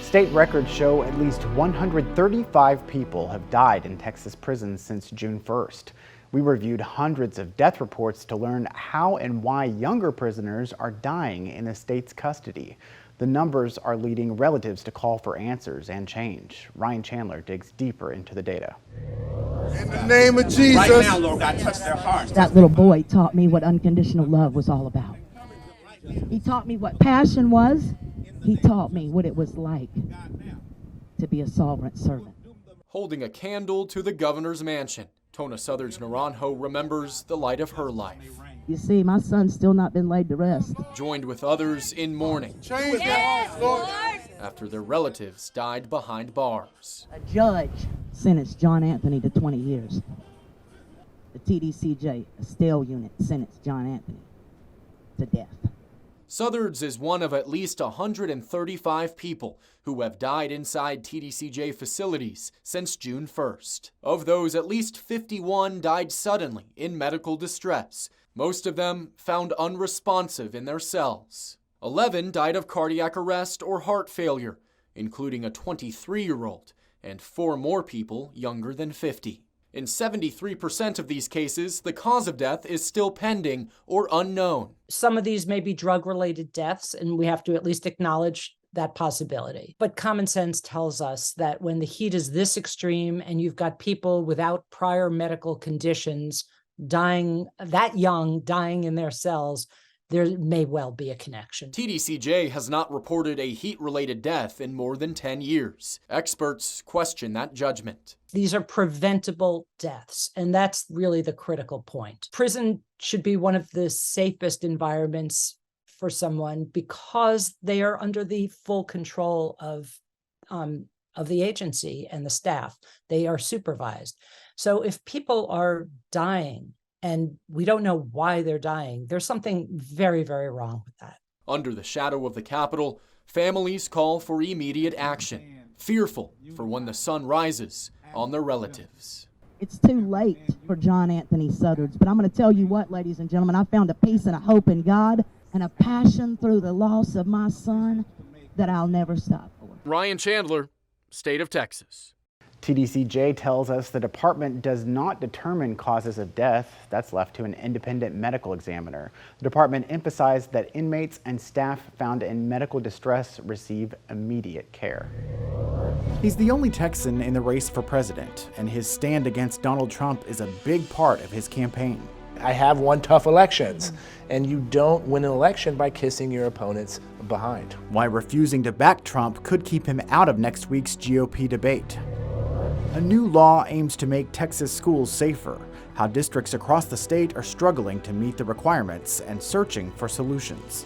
State records show at least 135 people have died in Texas prisons since June 1st. We reviewed hundreds of death reports to learn how and why younger prisoners are dying in the state's custody. The numbers are leading relatives to call for answers and change. Ryan Chandler digs deeper into the data. In the name of Jesus. Right now, Lord God, touch their hearts. That little boy taught me what unconditional love was all about. He taught me what passion was. He taught me what it was like to be a sovereign servant. Holding a candle to the governor's mansion, Tona Southard's Naranjo remembers the light of her life. You see, my son's still not been laid to rest. Joined with others in mourning Change their hearts, Lord. after their relatives died behind bars. A judge sentenced John Anthony to 20 years. The TDCJ, a stale unit, sentenced John Anthony to death. Southard's is one of at least 135 people who have died inside TDCJ facilities since June 1st. Of those, at least 51 died suddenly in medical distress, most of them found unresponsive in their cells. 11 died of cardiac arrest or heart failure, including a 23-year-old, and 4 more people younger than 50. In 73% of these cases, the cause of death is still pending or unknown. Some of these may be drug-related deaths, and we have to at least acknowledge that possibility. But common sense tells us that when the heat is this extreme and you've got people without prior medical conditions dying, that young, dying in their cells, there may well be a connection. TDCJ has not reported a heat-related death in more than 10 years. Experts question that judgment. These are preventable deaths, and that's really the critical point. Prison should be one of the safest environments for someone because they are under the full control of the agency and the staff. They are supervised. So if people are dying and we don't know why they're dying, there's something very, very wrong with that. Under the shadow of the Capitol, families call for immediate action, fearful for when the sun rises on their relatives. It's too late for John Anthony Southard's, but I'm going to tell you what, ladies and gentlemen, I found a peace and a hope in God and a passion through the loss of my son that I'll never stop for. Ryan Chandler, State of Texas. TDCJ tells us the department does not determine causes of death. That's left to an independent medical examiner. The department emphasized that inmates and staff found in medical distress receive immediate care. He's the only Texan in the race for president, and his stand against Donald Trump is a big part of his campaign. I have won tough elections, and you don't win an election by kissing your opponents behind. Why refusing to back Trump could keep him out of next week's GOP debate. A new law aims to make Texas schools safer, how districts across the state are struggling to meet the requirements and searching for solutions.